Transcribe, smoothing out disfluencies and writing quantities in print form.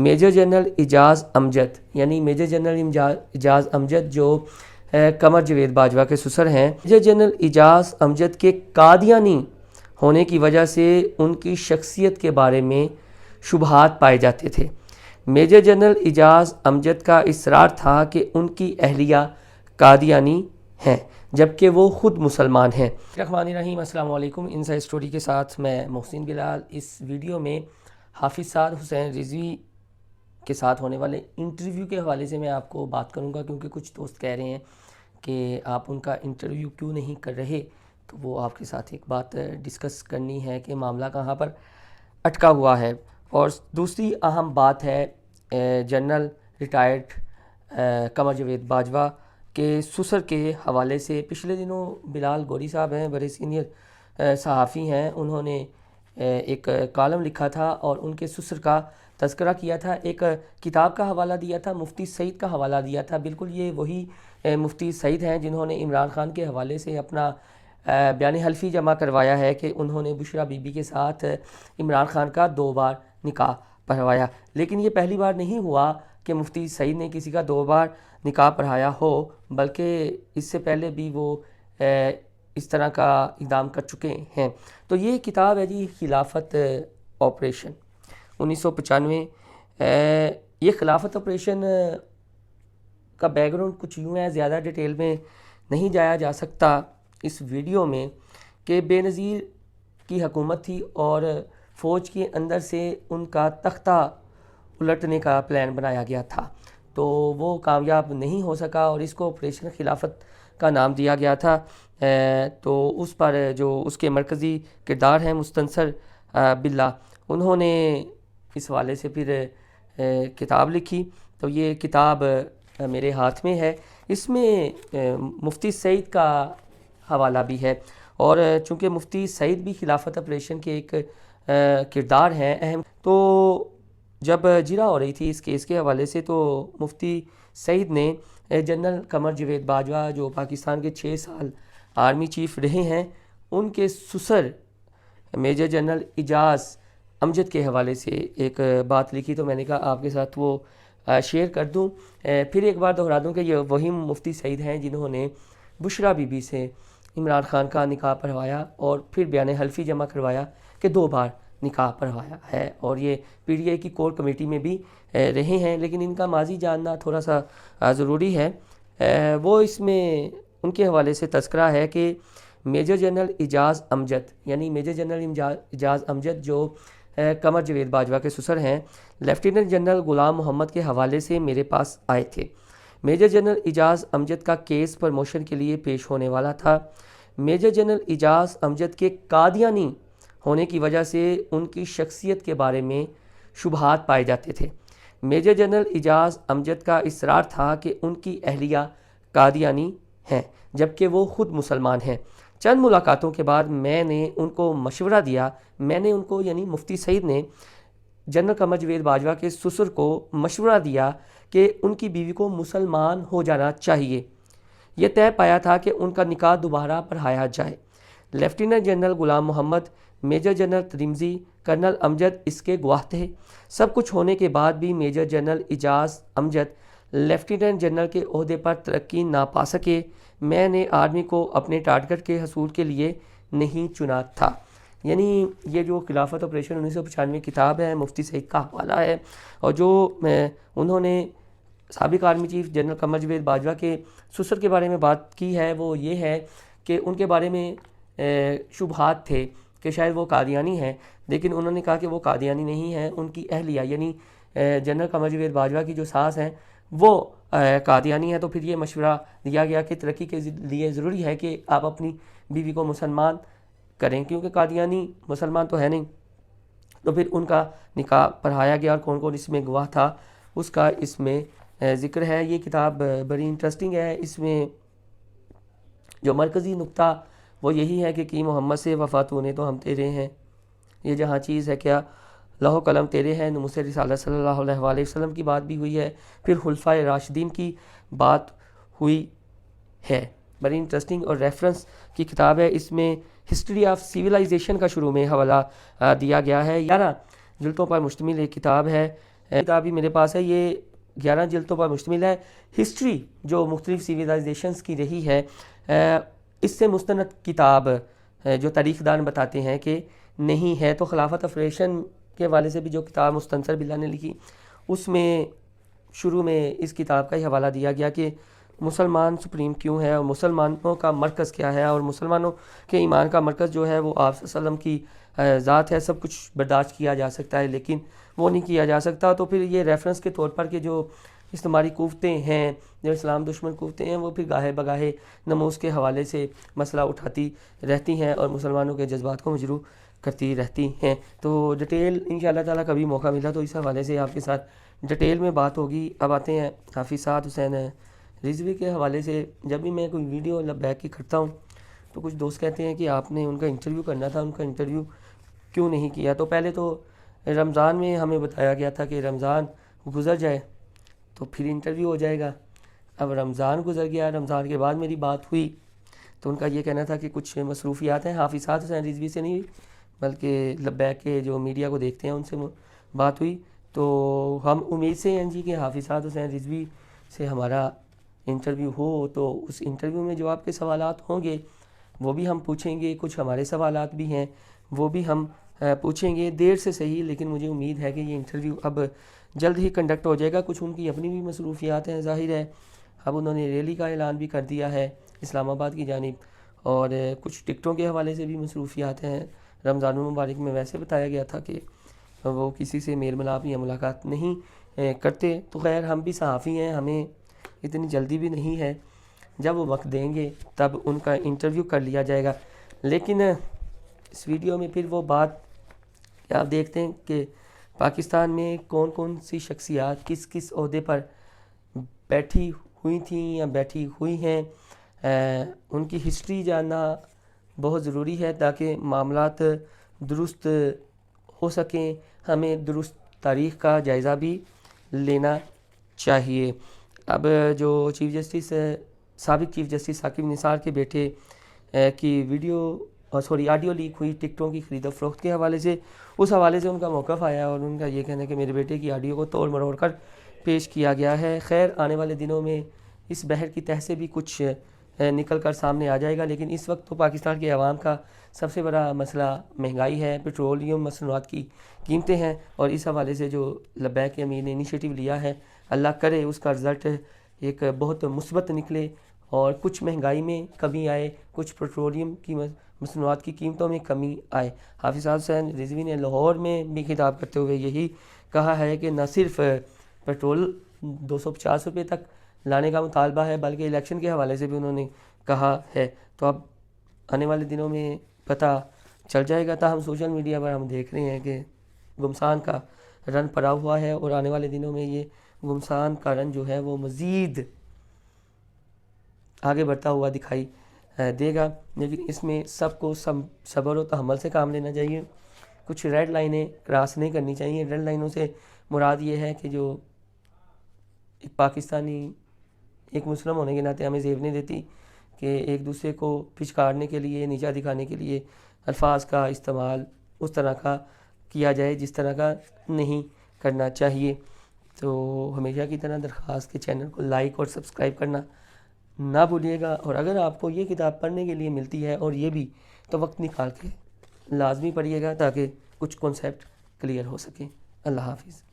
Major general اعجاز امجد یعنی major general اعجاز امجد جو قمر جاوید باجوہ کے سسر ہیں، میجر جنرل اعجاز امجد کے قادیانی ہونے کی وجہ سے ان کی شخصیت کے بارے میں شبہات پائے جاتے تھے۔ میجر جنرل اعجاز امجد کا اصرار تھا کہ ان کی اہلیہ قادیانی ہیں جبکہ وہ خود مسلمان ہیں۔ الرحمن الرحیم، السلام علیکم۔ انسائیڈ اسٹوری کے ساتھ میں محسن بلال۔ اس ویڈیو میں حافظ سعد حسین رضوی کے ساتھ ہونے والے انٹرویو کے حوالے سے میں آپ کو بات کروں گا، کیونکہ کچھ دوست کہہ رہے ہیں کہ آپ ان کا انٹرویو کیوں نہیں کر رہے، تو وہ آپ کے ساتھ ایک بات ڈسکس کرنی ہے کہ معاملہ کہاں پر اٹکا ہوا ہے۔ اور دوسری اہم بات ہے جنرل ریٹائرڈ قمر جاوید باجوہ کے سسر کے حوالے سے۔ پچھلے دنوں بلال گوری صاحب ہیں، بڑے سینئر صحافی ہیں، انہوں نے ایک کالم لکھا تھا اور ان کے سسر کا تذکرہ کیا تھا، ایک کتاب کا حوالہ دیا تھا، مفتی سعید کا حوالہ دیا تھا۔ بالکل یہ وہی مفتی سعید ہیں جنہوں نے عمران خان کے حوالے سے اپنا بیان حلفی جمع کروایا ہے کہ انہوں نے بشریٰ بی بی کے ساتھ عمران خان کا 2 بار نکاح پڑھوایا۔ لیکن یہ پہلی بار نہیں ہوا کہ مفتی سعید نے کسی کا 2 بار نکاح پڑھایا ہو، بلکہ اس سے پہلے بھی وہ اس طرح کا اقدام کر چکے ہیں۔ تو یہ کتاب ہے جی خلافت آپریشن 1995۔ یہ خلافت آپریشن کا بیک گراؤنڈ کچھ یوں ہے، زیادہ ڈیٹیل میں نہیں جایا جا سکتا اس ویڈیو میں، کہ بے نظیر کی حکومت تھی اور فوج کے اندر سے ان کا تختہ الٹنے کا پلان بنایا گیا تھا، تو وہ کامیاب نہیں ہو سکا اور اس کو آپریشن خلافت کا نام دیا گیا تھا۔ تو اس پر جو اس کے مرکزی کردار ہیں مستنصر باللہ، انہوں نے اس حوالے سے پھر کتاب لکھی۔ تو یہ کتاب میرے ہاتھ میں ہے، اس میں مفتی سعید کا حوالہ بھی ہے، اور چونکہ مفتی سعید بھی خلافت آپریشن کے ایک کردار ہیں اہم، تو جب جرا ہو رہی تھی اس کیس کے حوالے سے، تو مفتی سعید نے جنرل قمر جاوید باجوہ جو پاکستان کے 6 سال آرمی چیف رہے ہیں، ان کے سسر میجر جنرل اعجاز امجد کے حوالے سے ایک بات لکھی، تو میں نے کہا آپ کے ساتھ وہ شیئر کر دوں۔ پھر ایک بار دہرا دوں کہ یہ وہی مفتی سعید ہیں جنہوں نے بشریٰ بی بی سے عمران خان کا نکاح پڑھوایا اور پھر بیان حلفی جمع کروایا کہ 2 بار نکاح پڑھوایا ہے، اور یہ پی ڈی آئی کی کور کمیٹی میں بھی رہے ہیں، لیکن ان کا ماضی جاننا تھوڑا سا ضروری ہے۔ وہ اس میں ان کے حوالے سے تذکرہ ہے کہ میجر جنرل اعجاز امجد یعنی میجر جنرل اعجاز امجد جو قمر جاوید باجوہ کے سسر ہیں، لیفٹیننٹ جنرل غلام محمد کے حوالے سے میرے پاس آئے تھے۔ میجر جنرل اعجاز امجد کا کیس پروموشن کے لیے پیش ہونے والا تھا۔ میجر جنرل اعجاز امجد کے قادیانی ہونے کی وجہ سے ان کی شخصیت کے بارے میں شبہات پائے جاتے تھے۔ میجر جنرل اعجاز امجد کا اصرار تھا کہ ان کی اہلیہ قادیانی ہیں جبکہ وہ خود مسلمان ہیں۔ چند ملاقاتوں کے بعد میں نے ان کو مشورہ دیا، یعنی مفتی سعید نے جنرل قمر جاوید باجوہ کے سسر کو مشورہ دیا کہ ان کی بیوی کو مسلمان ہو جانا چاہیے۔ یہ طے پایا تھا کہ ان کا نکاح دوبارہ پڑھایا جائے۔ لیفٹیننٹ جنرل غلام محمد، میجر جنرل ترمذی، کرنل امجد اس کے گواہ تھے۔ سب کچھ ہونے کے بعد بھی میجر جنرل اعجاز امجد لیفٹیننٹ جنرل کے عہدے پر ترقی نہ پا سکے۔ میں نے آرمی کو اپنے ٹارگٹ کے حصول کے لیے نہیں چنا تھا۔ یعنی یہ جو خلافت آپریشن 1995 کتاب ہے، مفتی سعید کا حوالہ ہے، اور جو انہوں نے سابق army chief general Qamar Javed Bajwa کے سسر کے بارے میں بات کی ہے، وہ یہ ہے کہ ان کے بارے میں شبہات تھے کہ شاید وہ قادیانی ہیں، لیکن انہوں نے کہا کہ وہ قادیانی نہیں ہیں، ان کی اہلیہ یعنی جنرل قمر جاوید باجوہ کی جو ساس ہیں وہ قادیانی ہے۔ تو پھر یہ مشورہ دیا گیا کہ ترقی کے لیے ضروری ہے کہ آپ اپنی بیوی کو مسلمان کریں، کیونکہ قادیانی مسلمان تو ہے نہیں۔ تو پھر ان کا نکاح پڑھایا گیا، اور کون کون اس میں گواہ تھا اس کا اس میں ذکر ہے۔ یہ کتاب بڑی انٹرسٹنگ ہے۔ اس میں جو مرکزی نقطہ وہ یہی ہے کہ کی محمد سے وفا تو نے تو ہم تیرے ہیں، یہ جہاں چیز ہے کیا لوح و قلم تیرے ہیں، نموس رسالت صلی اللہ علیہ وآلہ وسلم کی بات بھی ہوئی ہے، پھر خلفائے راشدین کی بات ہوئی ہے۔ بڑی انٹرسٹنگ اور ریفرنس کی کتاب ہے۔ اس میں ہسٹری آف سیولائزیشن کا شروع میں حوالہ دیا گیا ہے۔ 11 جلدوں پر مشتمل ایک کتاب ہے۔ کتاب بھی میرے پاس ہے، یہ 11 جلدوں پر مشتمل ہے۔ ہسٹری جو مختلف سویلائزیشنز کی رہی ہے، اس سے مستند کتاب جو تاریخ دان بتاتے ہیں کہ نہیں ہے۔ تو خلافت آفریشن کے حوالے سے بھی جو کتاب مستنصر بلّہ نے لکھی، اس میں شروع میں اس کتاب کا ہی حوالہ دیا گیا کہ مسلمان سپریم کیوں ہے، اور مسلمانوں کا مرکز کیا ہے، اور مسلمانوں کے ایمان کا مرکز جو ہے وہ آپ صلی اللہ علیہ وسلم کی ذات ہے۔ سب کچھ برداشت کیا جا سکتا ہے لیکن وہ نہیں کیا جا سکتا۔ تو پھر یہ ریفرنس کے طور پر کہ جو استعماری قوتیں ہیں، جو اسلام دشمن قوتیں ہیں، وہ پھر گاہے بگاہے نموز کے حوالے سے مسئلہ اٹھاتی رہتی ہیں اور مسلمانوں کے جذبات کو مجروح کرتی رہتی ہیں۔ تو ڈیٹیل انشاءاللہ تعالیٰ کبھی موقع ملا تو اس حوالے سے آپ کے ساتھ ڈیٹیل میں بات ہوگی۔ اب آتے ہیں حافظ سعد حسین رضوی کے حوالے سے۔ جب بھی میں کوئی ویڈیو بیک کی کرتا ہوں تو کچھ دوست کہتے ہیں کہ آپ نے ان کا انٹرویو کرنا تھا، ان کا انٹرویو کیوں نہیں کیا؟ تو پہلے تو رمضان میں ہمیں بتایا گیا تھا کہ رمضان گزر جائے تو پھر انٹرویو ہو جائے گا۔ اب رمضان گزر گیا، رمضان کے بعد میری بات ہوئی تو ان کا یہ کہنا تھا کہ کچھ مصروفیات ہیں۔ حافظ سعد حسین رضوی سے نہیں بلکہ لبیک کے جو میڈیا کو دیکھتے ہیں ان سے بات ہوئی۔ تو ہم امید سے ہیں جی کہ حافظ سعد حسین رضوی سے ہمارا انٹرویو ہو، تو اس انٹرویو میں جو آپ کے سوالات ہوں گے وہ بھی ہم پوچھیں گے، کچھ ہمارے سوالات بھی ہیں وہ بھی ہم پوچھیں گے، دیر سے صحیح لیکن مجھے امید ہے کہ یہ انٹرویو اب جلد ہی کنڈکٹ ہو جائے گا۔ کچھ ان کی اپنی بھی مصروفیات ہیں، ظاہر ہے اب انہوں نے ریلی کا اعلان بھی کر دیا ہے اسلام آباد کی جانب، اور کچھ ٹکٹوں کے حوالے سے بھی مصروفیات ہیں۔ رمضان المبارک میں ویسے بتایا گیا تھا کہ وہ کسی سے میل ملاپ یا ملاقات نہیں کرتے۔ تو خیر ہم بھی صحافی ہیں، ہمیں اتنی جلدی بھی نہیں ہے، جب وہ وقت دیں گے تب ان کا انٹرویو کر لیا جائے گا۔ لیکن اس ویڈیو میں پھر وہ بات کہ آپ دیکھتے ہیں کہ پاکستان میں کون کون سی شخصیات کس کس عہدے پر بیٹھی ہوئی تھیں یا بیٹھی ہوئی ہیں، ان کی ہسٹری جاننا بہت ضروری ہے تاکہ معاملات درست ہو سکیں۔ ہمیں درست تاریخ کا جائزہ بھی لینا چاہیے۔ اب جو چیف جسٹس سابق چیف جسٹس ثاقب نثار کے بیٹے کی آڈیو لیک ہوئی ٹکٹوں کی خرید و فروخت کے حوالے سے، اس حوالے سے ان کا موقف آیا اور ان کا یہ کہنا ہے کہ میرے بیٹے کی آڈیو کو توڑ مروڑ کر پیش کیا گیا ہے۔ خیر آنے والے دنوں میں اس بحر کی تہہ سے بھی کچھ نکل کر سامنے آ جائے گا، لیکن اس وقت تو پاکستان کے عوام کا سب سے بڑا مسئلہ مہنگائی ہے، پیٹرولیم مصنوعات کی قیمتیں ہیں، اور اس حوالے سے جو لبیک امیر نے انیشیٹو لیا ہے، اللہ کرے اس کا رزلٹ ایک بہت مثبت نکلے اور کچھ مہنگائی میں کمی آئے، کچھ پیٹرولیم کی مصنوعات کی قیمتوں میں کمی آئے۔ حافظ سعد حسین رضوی نے لاہور میں بھی خطاب کرتے ہوئے یہی کہا ہے کہ نہ صرف پیٹرول 250 روپے تک لانے کا مطالبہ ہے بلکہ الیکشن کے حوالے سے بھی انہوں نے کہا ہے۔ تو اب آنے والے دنوں میں پتہ چل جائے گا۔ تاہم سوشل میڈیا پر ہم دیکھ رہے ہیں کہ گمسان کا رن پڑا ہوا ہے، اور آنے والے دنوں میں یہ گمسان کا رن جو ہے وہ مزید آگے بڑھتا ہوا دکھائی دے گا، لیکن اس میں سب کو صبر و تحمل سے کام لینا چاہیے۔ کچھ ریڈ لائنیں کراس نہیں کرنی چاہیے۔ ریڈ لائنوں سے مراد یہ ہے کہ جو ایک پاکستانی ایک مسلم ہونے کے ناطے ہمیں زیب نہیں دیتی کہ ایک دوسرے کو پچکارنے کے لیے، نیچا دکھانے کے لیے الفاظ کا استعمال اس طرح کا کیا جائے جس طرح کا نہیں کرنا چاہیے۔ تو ہمیشہ کی طرح درخواست کے چینل کو لائک اور سبسکرائب کرنا نہ بھولیے گا، اور اگر آپ کو یہ کتاب پڑھنے کے لیے ملتی ہے اور یہ بھی تو وقت نکال کے لازمی پڑھیے گا تاکہ کچھ کنسیپٹ کلیئر ہو سکیں۔ اللہ حافظ۔